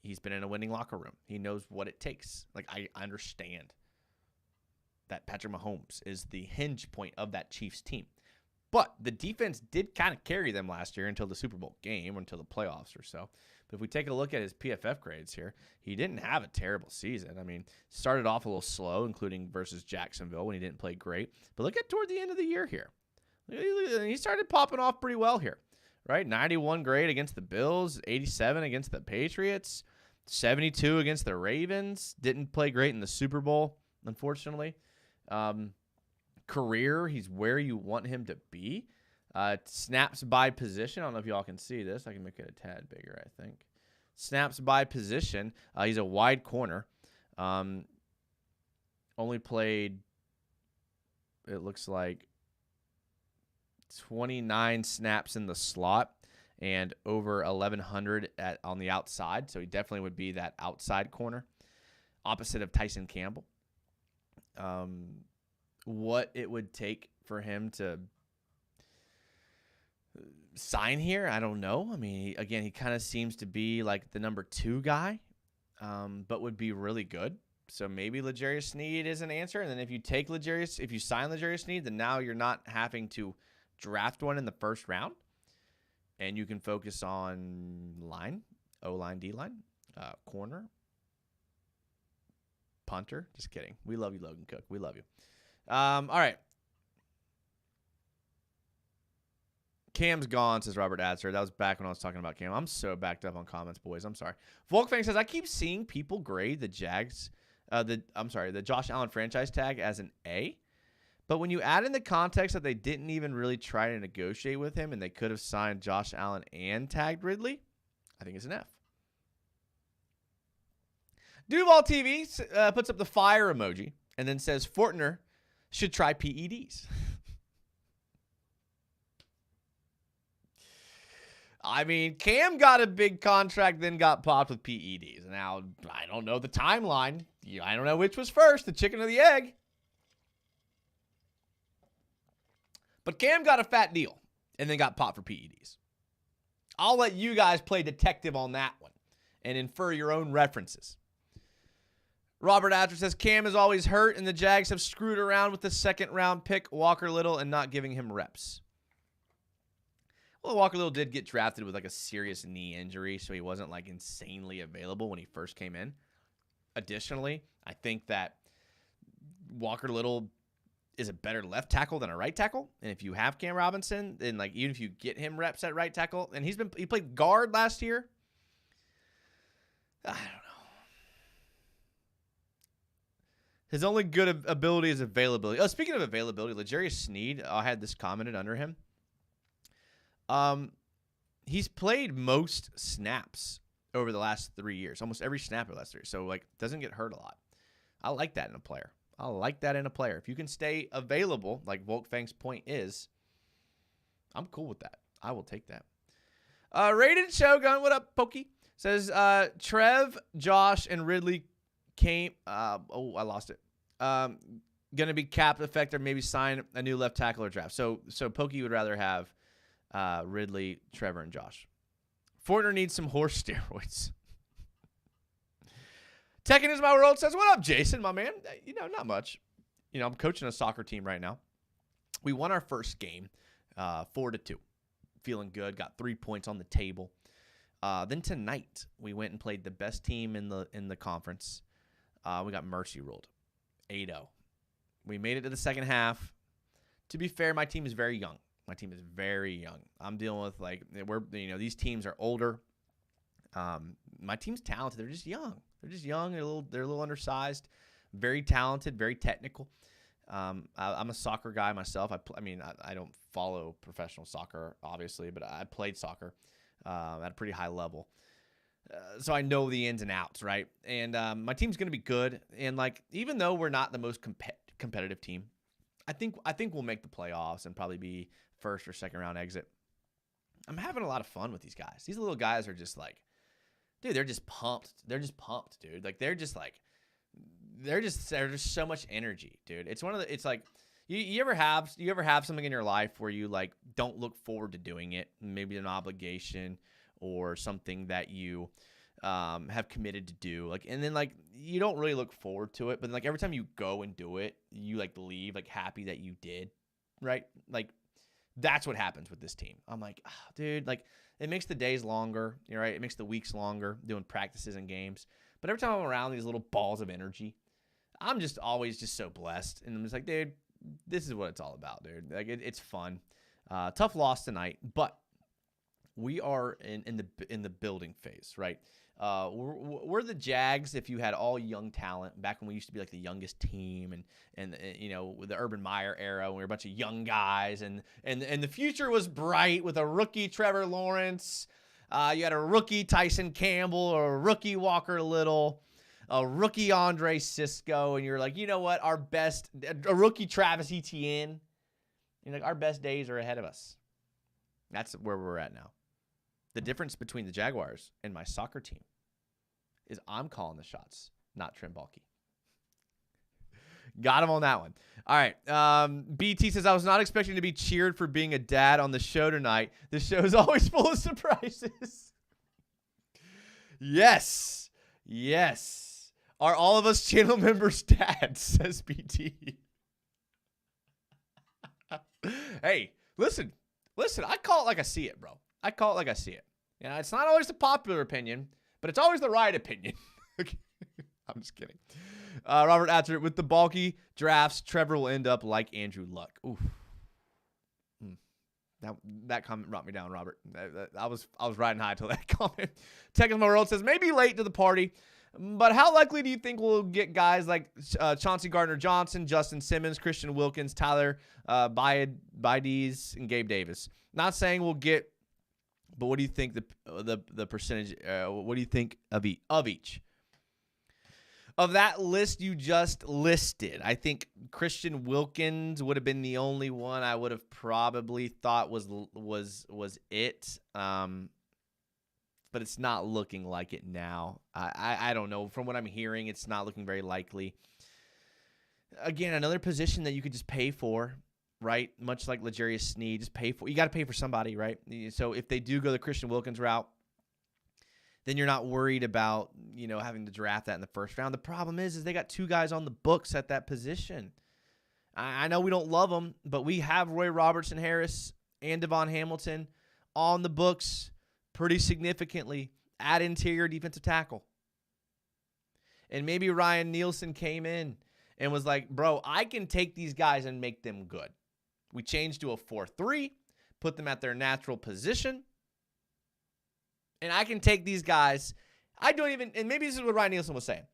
He's been in a winning locker room. He knows what it takes. I understand that Patrick Mahomes is the hinge point of that Chiefs team. But the defense did kind of carry them last year until the Super Bowl game, or until the playoffs or so. But if we take a look at his PFF grades here, he didn't have a terrible season. I mean, started off a little slow, including versus Jacksonville when he didn't play great. But look at toward the end of the year here. He started popping off pretty well here, right? 91 grade against the Bills, 87 against the Patriots, 72 against the Ravens. Didn't play great in the Super Bowl, unfortunately. Career, he's where you want him to be. Snaps by position. I don't know if y'all can see this. I can make it a tad bigger, I think. Snaps by position. He's a wide corner. Only played, it looks like, 29 snaps in the slot and over 1,100 on the outside. So he definitely would be that outside corner, opposite of Tyson Campbell. What it would take for him to sign here, I don't know. I mean, he kind of seems to be like the number 2 guy, but would be really good. So maybe L'Jarius Sneed is an answer. And then if you sign L'Jarius Sneed, then now you're not having to draft one in the first round, and you can focus on line, O-line, D-line, corner, punter. Just kidding. We love you, Logan Cook. We love you. All right. Cam's gone, says Robert Adser. That was back when I was talking about Cam. I'm so backed up on comments, boys. I'm sorry. Volkfang says, I keep seeing people grade the Jags, the Josh Allen franchise tag as an A. But when you add in the context that they didn't even really try to negotiate with him and they could have signed Josh Allen and tagged Ridley, I think it's an F. Duval TV puts up the fire emoji and then says Fortner should try PEDs. I mean, Cam got a big contract, then got popped with PEDs. Now, I don't know the timeline. I don't know which was first, the chicken or the egg. But Cam got a fat deal and then got popped for PEDs. I'll let you guys play detective on that one and infer your own references. Robert Atcher says Cam is always hurt, and the Jags have screwed around with the second-round pick, Walker Little, and not giving him reps. Well, Walker Little did get drafted with like a serious knee injury, so he wasn't like insanely available when he first came in. Additionally, I think that Walker Little is a better left tackle than a right tackle. And if you have Cam Robinson, then like even if you get him reps at right tackle, and he played guard last year. I don't know. His only good ability is availability. Oh, speaking of availability, L'Jarius Sneed, I had this commented under him. He's played most snaps over the last 3 years, almost every snap over the last 3 years. So like doesn't get hurt a lot. I like that in a player. If you can stay available, like Volkfang's point is, I'm cool with that. I will take that. Rated Shogun, what up, Pokey? Says Trev, Josh, and Ridley came. I lost it. Gonna be cap effect or maybe sign a new left tackle or draft. So Pokey would rather have Ridley, Trevor, and Josh. Fortner needs some horse steroids. Tekken is my world says, what up, Jason, my man? Not much. I'm coaching a soccer team right now. We won our first game, 4-2. Feeling good. Got 3 points on the table. Then tonight we went and played the best team in the conference. We got mercy ruled, 8-0. We made it to the second half. To be fair, my team is very young. I'm dealing with these teams are older. My team's talented. They're just young. They're a little undersized. Very talented. Very technical. I'm a soccer guy myself. I don't follow professional soccer, obviously, but I played soccer at a pretty high level. So I know the ins and outs, right? And my team's going to be good. And even though we're not the most competitive team, I think we'll make the playoffs and probably be first or second round exit. I'm having a lot of fun with these guys. These little guys are just dude, they're just pumped. They're just so much energy, dude. It's like you ever have something in your life where you don't look forward to doing it, maybe an obligation or something that you have committed to do, and then you don't really look forward to it, but then every time you go and do it, you leave happy that you did, right? That's what happens with this team. I'm dude, it makes the days longer, right? It makes the weeks longer doing practices and games. But every time I'm around these little balls of energy, I'm just always just so blessed. And I'm just dude, this is what it's all about, dude. It's fun. Tough loss tonight, but we are in the building phase, right? We're the Jags if you had all young talent back when we used to be the youngest team and with the Urban Meyer era when we were a bunch of young guys and the future was bright with a rookie Trevor Lawrence, you had a rookie Tyson Campbell or a rookie Walker Little, a rookie Andre Sisco, and you're what, a rookie Travis Etienne, our best days are ahead of us. That's where we're at now. The difference between the Jaguars and my soccer team is I'm calling the shots, not Trent Baalke. Got him on that one. All right. BT says, I was not expecting to be cheered for being a dad on the show tonight. The show is always full of surprises. Yes. Are all of us channel members dads, says BT. Hey, listen. I call it like I see it, bro. It's not always the popular opinion, but it's always the right opinion. I'm just kidding. Robert Atcher, with the bulky drafts, Trevor will end up like Andrew Luck. Oof. That comment brought me down, Robert. I was riding high till that comment. Tekken World says, maybe late to the party, but how likely do you think we'll get guys like Chauncey Gardner-Johnson, Justin Simmons, Christian Wilkins, Tyler Bides, and Gabe Davis? Not saying we'll get, but what do you think the percentage? What do you think of each? of that list you just listed, I think Christian Wilkins would have been the only one I would have probably thought was it. But it's not looking like it now. I don't know. From what I'm hearing, it's not looking very likely. Again, another position that you could just pay for, right? Much like L'Jarius Sneed, just pay for. You got to pay for somebody, right? So if they do go the Christian Wilkins route, then you're not worried about, having to draft that in the first round. The problem is they got two guys on the books at that position. I know we don't love them, but we have Roy Robertson Harris and Devon Hamilton on the books pretty significantly at interior defensive tackle. And maybe Ryan Nielsen came in and was like, bro, I can take these guys and make them good. We changed to a 4-3, put them at their natural position. And I can take these guys. And maybe this is what Ryan Nielsen was saying.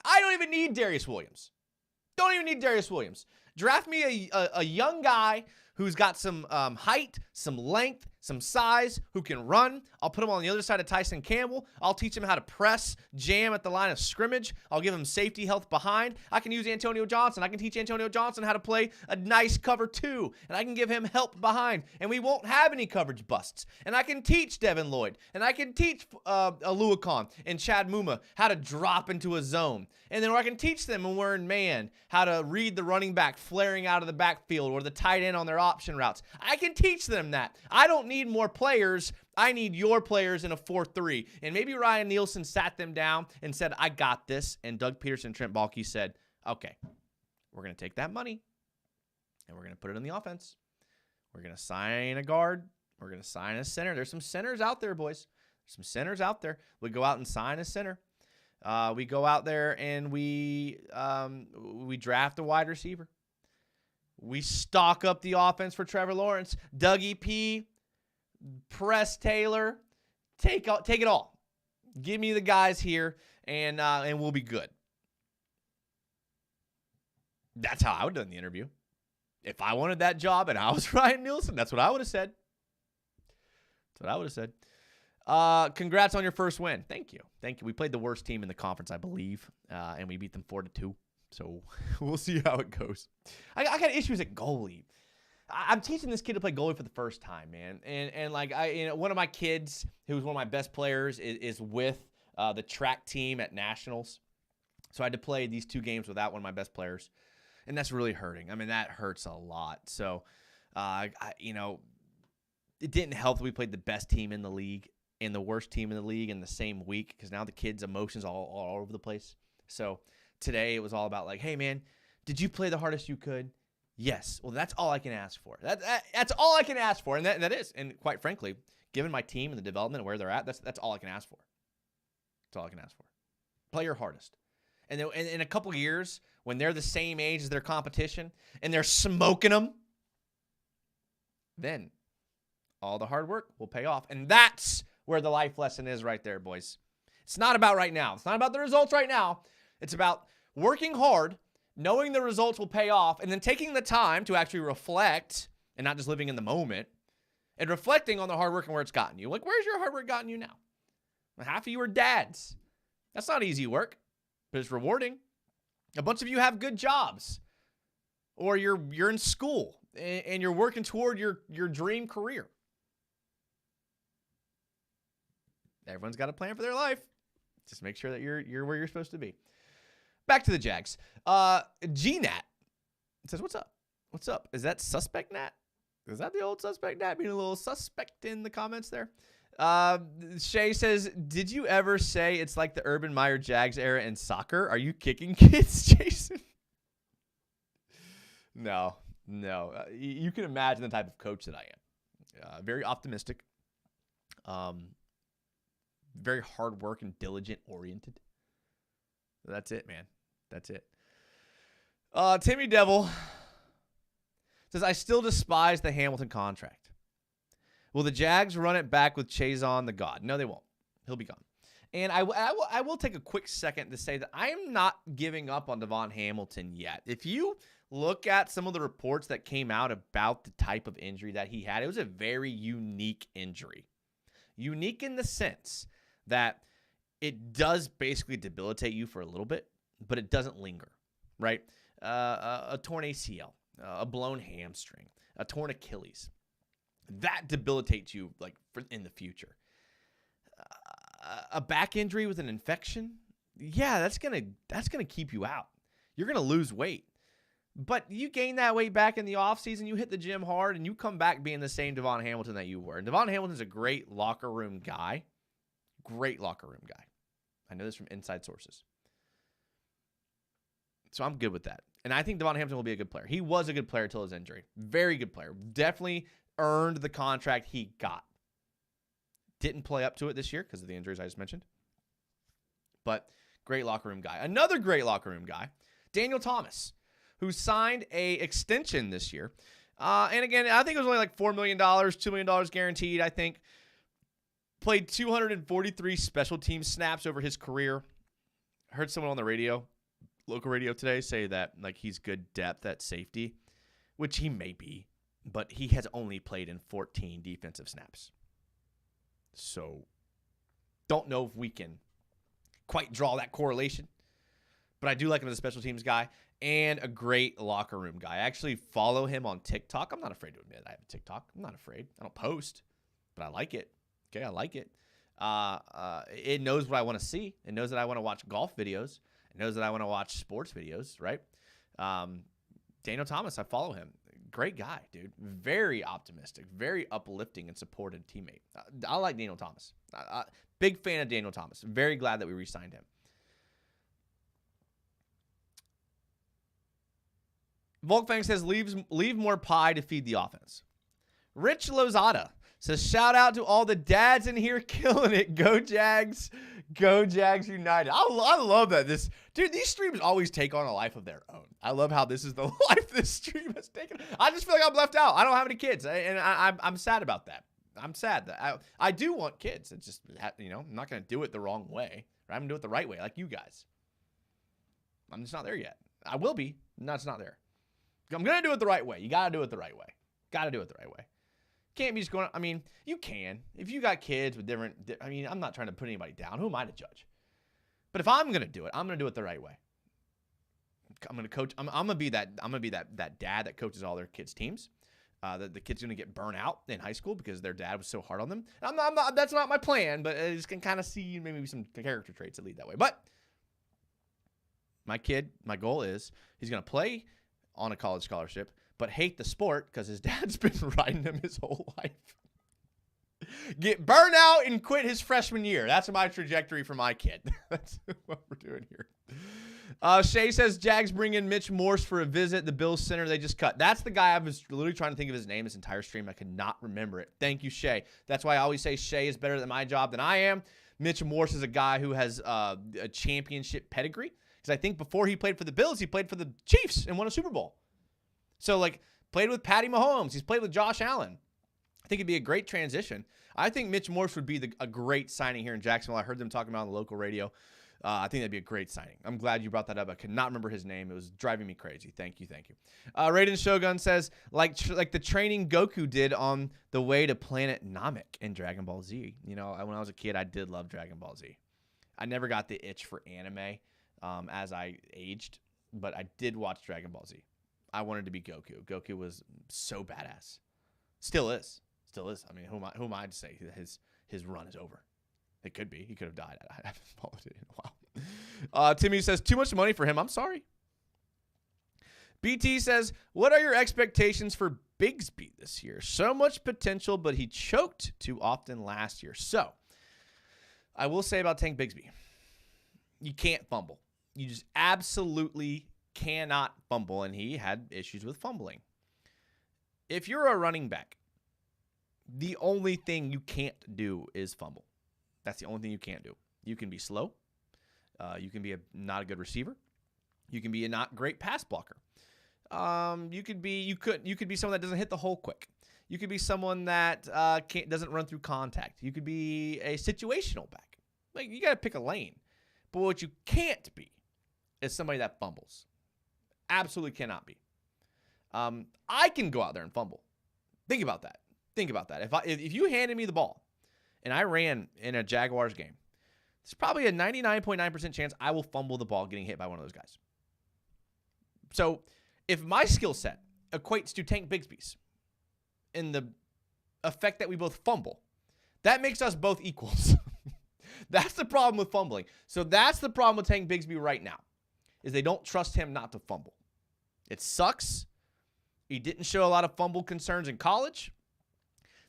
I don't even need Darius Williams. Don't even need Darius Williams. Draft me a young guy who's got some height, some length, some size, who can run. I'll put him on the other side of Tyson Campbell. I'll teach him how to press, jam at the line of scrimmage. I'll give him safety help behind. I can use Antonio Johnson. I can teach Antonio Johnson how to play a nice cover 2, and I can give him help behind, and we won't have any coverage busts. And I can teach Devin Lloyd, and I can teach Aluakon and Chad Muma how to drop into a zone. And then I can teach them when we're in man how to read the running back flaring out of the backfield or the tight end on their option routes. I can teach them that. I don't need more players. I need your players in a 4-3. And maybe Ryan Nielsen sat them down and said, I got this. And Doug Peterson and Trent Baalke said, okay, we're going to take that money and we're going to put it in the offense. We're going to sign a guard. We're going to sign a center. There's some centers out there, boys. There's some centers out there. We go out and sign a center. We go out there and we draft a wide receiver. We stock up the offense for Trevor Lawrence. Dougie P., Press Taylor, take it all. Give me the guys here, and we'll be good. That's how I would have done the interview. If I wanted that job and I was Ryan Nielsen, that's what I would have said. Congrats on your first win. Thank you. We played the worst team in the conference, I believe, and we beat them 4-2. So we'll see how it goes. I got issues at goalie. I'm teaching this kid to play goalie for the first time, man. And one of my kids, who's one of my best players, is with the track team at Nationals. So I had to play these 2 games without one of my best players. And that's really hurting. I mean, that hurts a lot. So, it didn't help that we played the best team in the league and the worst team in the league in the same week, because now the kid's emotions all over the place. So today it was all about like, hey, man, did you play the hardest you could? Yes. Well, that's all I can ask for. That's all I can ask for, and that is. And quite frankly, given my team and the development and where they're at, that's all I can ask for. That's all I can ask for. Play your hardest. And in a couple of years, when they're the same age as their competition and they're smoking them, then all the hard work will pay off. And that's where the life lesson is right there, boys. It's not about right now. It's not about the results right now. It's about working hard, knowing the results will pay off, and then taking the time to actually reflect and not just living in the moment and reflecting on the hard work and where it's gotten you. Like, where's your hard work gotten you now? Half of you are dads. That's not easy work, but it's rewarding. A bunch of you have good jobs, or you're in school and you're working toward your dream career. Everyone's got a plan for their life. Just make sure that you're where you're supposed to be. Back to the Jags. G-Nat says, what's up? What's up? Is that Suspect Nat? Is that the old Suspect Nat being a little suspect in the comments there? Shay says, did you ever say it's like the Urban Meyer Jags era in soccer? Are you kicking kids, Jason? No. You can imagine the type of coach that I am. Very optimistic. Very hard work and diligent oriented. That's it, man. That's it. Timmy Devil says, I still despise the Hamilton contract. Will the Jags run it back with Chazon the God? No, they won't. He'll be gone. And I will take a quick second to say that I am not giving up on Devon Hamilton yet. If you look at some of the reports that came out about the type of injury that he had, it was a very unique injury. Unique in the sense that it does basically debilitate you for a little bit. but it doesn't linger, right? A torn ACL, a blown hamstring, a torn Achilles. That debilitates you in the future. A back injury with an infection, yeah, that's gonna keep you out. You're gonna lose weight. But you gain that weight back in the offseason, you hit the gym hard, and you come back being the same Devon Hamilton that you were. And Devon Hamilton's a great locker room guy. Great locker room guy. I know this from inside sources. So I'm good with that. And I think Devon Hamilton will be a good player. He was a good player until his injury. Very good player. Definitely earned the contract he got. Didn't play up to it this year because of the injuries I just mentioned. But great locker room guy. Another great locker room guy, Daniel Thomas, who signed a extension this year. And again, I think it was only like $4 million, $2 million guaranteed, I think. Played 243 special team snaps over his career. Heard someone on the radio, local radio today, say that he's good depth at safety, which he may be, but he has only played in 14 defensive snaps. So don't know if we can quite draw that correlation, but I do like him as a special teams guy and a great locker room guy. I actually follow him on TikTok. I'm not afraid to admit I have a TikTok. I'm not afraid. I don't post, but I like it. Okay, I like it. It knows what I want to see. It knows that I want to watch golf videos. It knows that I want to watch sports videos, right? Daniel Thomas, I follow him. Great guy, dude. Very optimistic, very uplifting and supported teammate. I like Daniel Thomas. Big fan of Daniel Thomas. Very glad that we re-signed him. Volkfang says, leave more pie to feed the offense. Rich Lozada says, shout out to all the dads in here killing it. Go Jags. Go Jags United. I love that. These streams always take on a life of their own. I love how this is the life this stream has taken. I just feel like I'm left out. I don't have any kids, and I'm sad about that. I'm sad that I do want kids. It's just, I'm not going to do it the wrong way. Right? I'm going to do it the right way, like you guys. I'm just not there yet. I will be. No, it's not there. I'm going to do it the right way. You got to do it the right way. Got to do it the right way. Can't be just going, you can. If you got kids with different, I'm not trying to put anybody down. Who am I to judge? But if I'm going to do it, I'm going to do it the right way. I'm going to coach. I'm going to be that dad that coaches all their kids' teams. The kid's going to get burnt out in high school because their dad was so hard on them. I'm not, that's not my plan, but I just can kind of see maybe some character traits that lead that way. But my kid, my goal is he's going to play on a college scholarship, but hate the sport because his dad's been riding him his whole life. Get burned out and quit his freshman year. That's my trajectory for my kid. That's what we're doing here. Shay says, Jags bring in Mitch Morse for a visit. The Bills center they just cut. That's the guy I was literally trying to think of his name this entire stream. I could not remember it. Thank you, Shay. That's why I always say Shay is better at my job than I am. Mitch Morse is a guy who has a championship pedigree. Because I think before he played for the Bills, he played for the Chiefs and won a Super Bowl. So, played with Patty Mahomes. He's played with Josh Allen. I think it'd be a great transition. I think Mitch Morse would be a great signing here in Jacksonville. I heard them talking about it on the local radio. I think that'd be a great signing. I'm glad you brought that up. I could not remember his name. It was driving me crazy. Thank you. Raiden Shogun says, like the training Goku did on the way to Planet Namek in Dragon Ball Z. When I was a kid, I did love Dragon Ball Z. I never got the itch for anime as I aged, but I did watch Dragon Ball Z. I wanted to be Goku. Goku was so badass. Still is. Who am I to say his run is over? It could be. He could have died. I haven't followed it in a while. Timmy says, too much money for him. I'm sorry. BT says, what are your expectations for Bigsby this year? So much potential, but he choked too often last year. So, I will say about Tank Bigsby, you can't fumble. You just absolutely cannot fumble, and he had issues with fumbling. If you're a running back, the only thing you can't do is fumble. That's the only thing you can't do. You can be slow. You can be not a good receiver. You can be a not great pass blocker. You could be someone that doesn't hit the hole quick. You could be someone that doesn't run through contact. You could be a situational back. You got to pick a lane. But what you can't be is somebody that fumbles. Absolutely cannot be. I can go out there and fumble. Think about that. If you handed me the ball and I ran in a Jaguars game there's probably a 99.9% chance I will fumble the ball getting hit by one of those guys. So if my skill set equates to Tank Bigsby's in the effect that we both fumble, that makes us both equals. That's the problem with fumbling. So that's the problem with Tank Bigsby right now, is they don't trust him not to fumble. It sucks. He didn't show a lot of fumble concerns in college.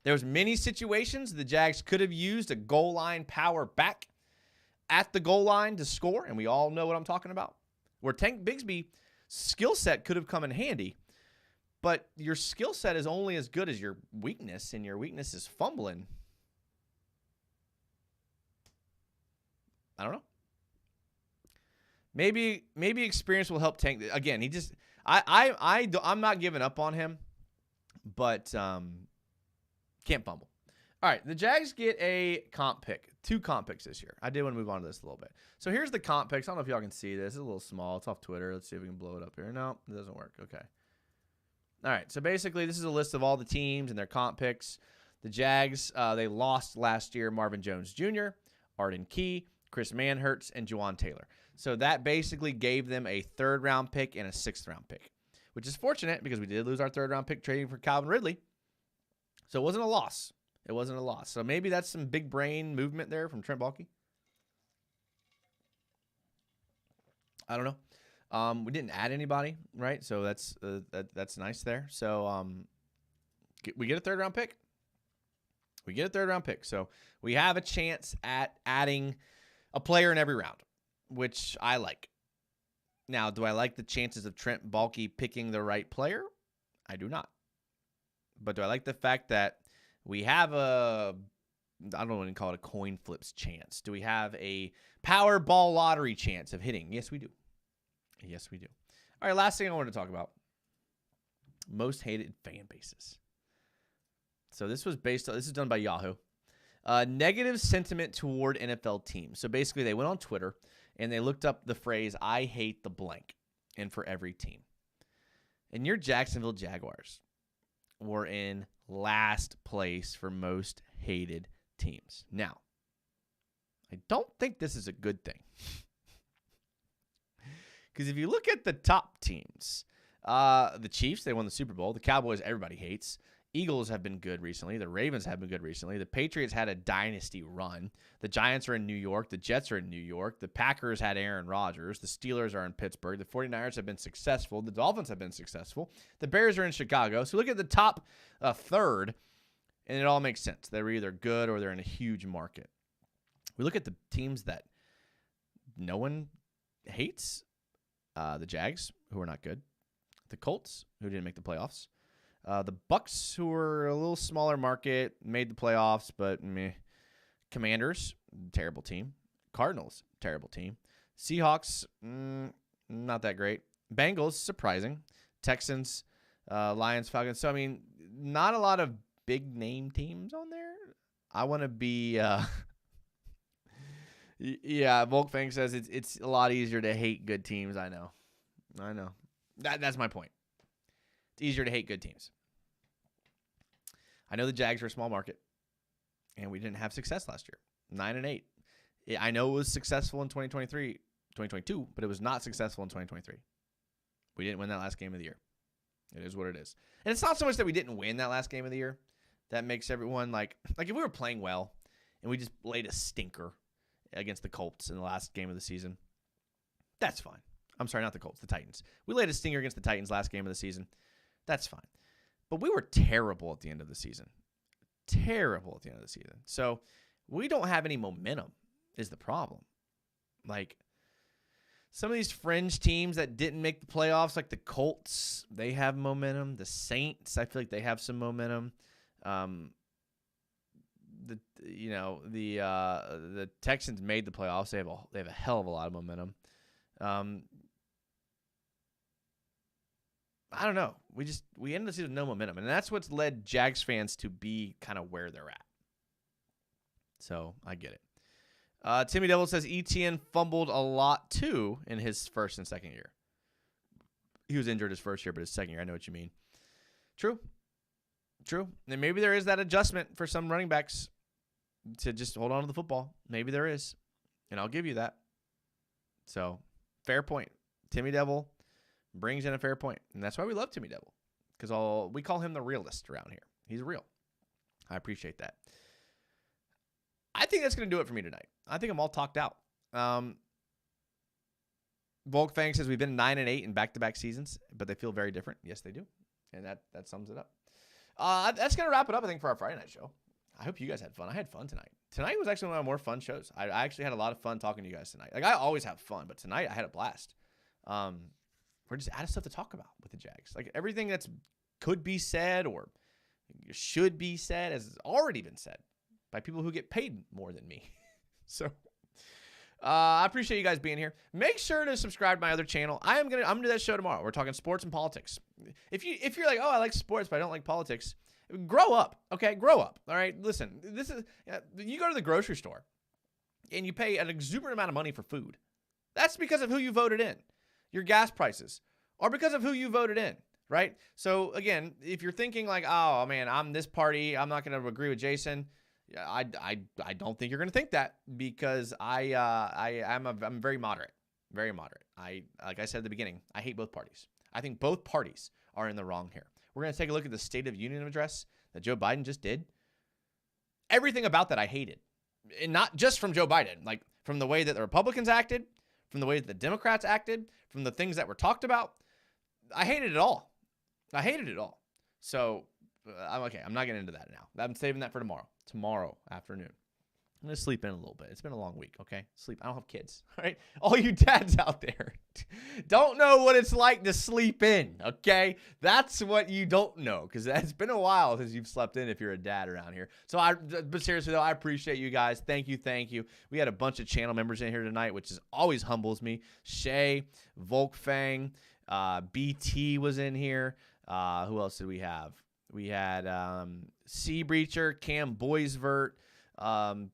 There was many situations the Jags could have used a goal line power back at the goal line to score, and we all know what I'm talking about, where Tank Bigsby's skill set could have come in handy, but your skill set is only as good as your weakness, and your weakness is fumbling. I don't know. Maybe experience will help Tank. Again, I'm not giving up on him, but can't fumble. All right, the Jags get a comp pick, 2 comp picks this year. I did want to move on to this a little bit. So here's the comp picks. I don't know if y'all can see this. It's a little small. It's off Twitter. Let's see if we can blow it up here. No, it doesn't work. Okay. All right, so basically this is a list of all the teams and their comp picks. The Jags, they lost last year Marvin Jones Jr., Arden Key, Chris Manhertz, and Juwan Taylor. So that basically gave them a 3rd-round pick and a 6th-round pick, which is fortunate because we did lose our 3rd-round pick trading for Calvin Ridley. So it wasn't a loss. It wasn't a loss. So maybe that's some big brain movement there from Trent Baalke. I don't know. We didn't add anybody, right? So that's nice there. So we get a 3rd-round pick. We get a 3rd-round pick. So we have a chance at adding a player in every round, which I like. Now, do I like the chances of Trent Baalke picking the right player? I do not. But do I like the fact that we have I don't want to call it a coin flips chance. Do we have a Powerball lottery chance of hitting? Yes, we do. Yes, we do. All right, last thing I wanted to talk about. Most hated fan bases. So this is done by Yahoo. Negative sentiment toward NFL teams. So basically they went on Twitter and they looked up the phrase, I hate the blank, and for every team. And your Jacksonville Jaguars were in last place for most hated teams. Now, I don't think this is a good thing. Because if you look at the top teams, the Chiefs, they won the Super Bowl. The Cowboys, everybody hates. Eagles have been good recently. The Ravens have been good recently. The Patriots had a dynasty run. The Giants are in New York. The Jets are in New York. The Packers had Aaron Rodgers. The Steelers are in Pittsburgh. The 49ers have been successful. The Dolphins have been successful. The Bears are in Chicago. So look at the top third, and it all makes sense. They're either good or they're in a huge market. We look at the teams that no one hates. The Jags, who are not good. The Colts, who didn't make the playoffs. The Bucks, who were a little smaller market, made the playoffs, but meh. Commanders, terrible team. Cardinals, terrible team. Seahawks, not that great. Bengals, surprising. Texans, Lions, Falcons. So, I mean, not a lot of big name teams on there. I want to be, yeah, Volkfang says it's a lot easier to hate good teams. I know. That's my point. It's easier to hate good teams. I know the Jags are a small market, and we didn't have success last year. 9-8. I know it was successful in 2022, but it was not successful in 2023. We didn't win that last game of the year. It is what it is. And it's not so much that we didn't win that last game of the year that makes everyone like if we were playing well and we just laid a stinker against the Colts in the last game of the season, that's fine. I'm sorry, not the Colts, the Titans. We laid a stinger against the Titans last game of the season. That's fine. But we were terrible at the end of the season. Terrible at the end of the season. So we don't have any momentum is the problem. Like some of these fringe teams that didn't make the playoffs, like the Colts, they have momentum. The Saints, I feel like they have some momentum. The Texans made the playoffs. They have a hell of a lot of momentum. I don't know. We ended the season with no momentum, and that's what's led Jags fans to be kind of where they're at. So I get it. Timmy Devil says ETN fumbled a lot too in his first and second year. He was injured his first year, but his second year, I know what you mean. True. And maybe there is that adjustment for some running backs to just hold on to the football. Maybe there is. And I'll give you that. So, fair point. Timmy Devil brings in a fair point. And that's why we love Timmy Devil. Because we call him the realist around here. He's real. I appreciate that. I think that's going to do it for me tonight. I think I'm all talked out. Volk Fang says we've been 9-8 in back-to-back seasons, but they feel very different. Yes, they do. And that sums it up. That's going to wrap it up, I think, for our Friday night show. I hope you guys had fun. I had fun tonight. Tonight was actually one of my more fun shows. I actually had a lot of fun talking to you guys tonight. Like, I always have fun, but tonight I had a blast. We're just out of stuff to talk about with the Jags. Like, everything that's could be said or should be said has already been said by people who get paid more than me. So I appreciate you guys being here. Make sure to subscribe to my other channel. I'm gonna do that show tomorrow. We're talking sports and politics. If you're like, oh, I like sports, but I don't like politics, grow up. Okay, grow up. All right, listen. This is you go to the grocery store and you pay an exuberant amount of money for food. That's because of who you voted in. Your gas prices are because of who you voted in. Right? So, again, if you're thinking like, oh, man, I'm this party, I'm not going to agree with Jason, I don't think you're going to think that because I'm very moderate. Very moderate. Like I said at the beginning, I hate both parties. I think both parties are in the wrong here. We're going to take a look at the State of Union address that Joe Biden just did. Everything about that I hated. And not just from Joe Biden, like from the way that the Republicans acted, from the way that the Democrats acted, from the things that were talked about. I hated it all. I hated it all. So, I'm okay. I'm not getting into that now. I'm saving that for tomorrow. Tomorrow afternoon. I'm going to sleep in a little bit. It's been a long week, okay? Sleep. I don't have kids, all right? All you dads out there don't know what it's like to sleep in, okay? That's what you don't know because it's been a while since you've slept in if you're a dad around here. So, but seriously, though, I appreciate you guys. Thank you, thank you. We had a bunch of channel members in here tonight, which always humbles me. Shay, Volk Fang, BT was in here. Who else did we have? We had Sea Breacher, Cam Boysvert.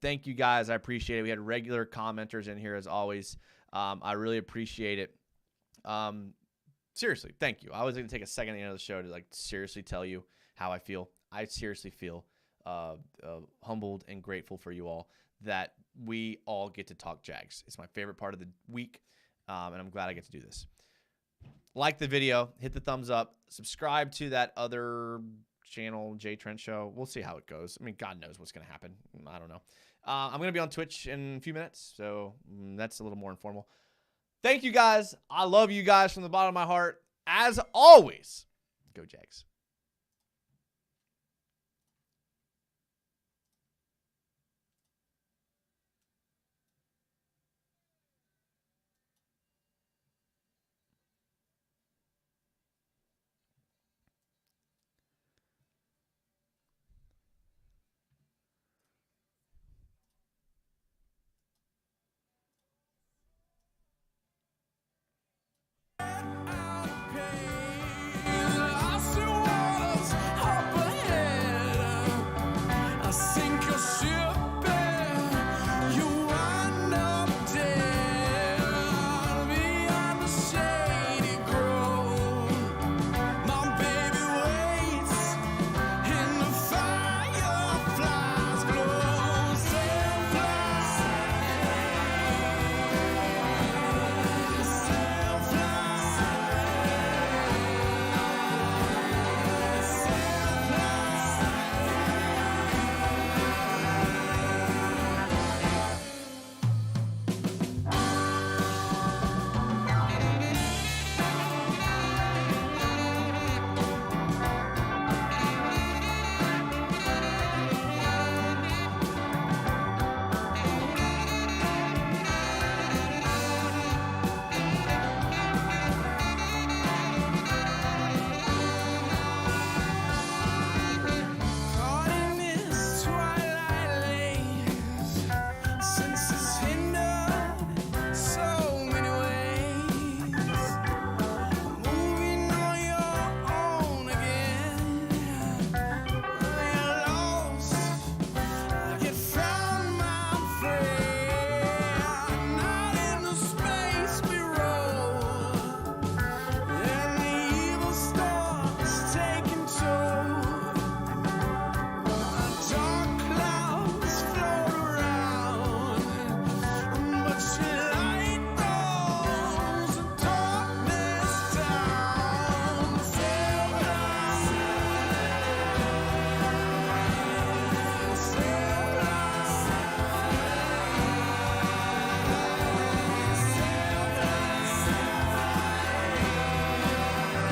Thank you guys. I appreciate it. We had regular commenters in here as always. I really appreciate it. Seriously, thank you. I was going to take a second at the end of the show to like seriously tell you how I feel. I seriously feel humbled and grateful for you all that we all get to talk Jags. It's my favorite part of the week, and I'm glad I get to do this. Like the video, hit the thumbs up, subscribe to that other channel, Trent Show. We'll see how it goes. I mean, God knows what's going to happen. I don't know. I'm going to be on Twitch in a few minutes, so that's a little more informal. Thank you guys. I love you guys from the bottom of my heart. As always, go Jags.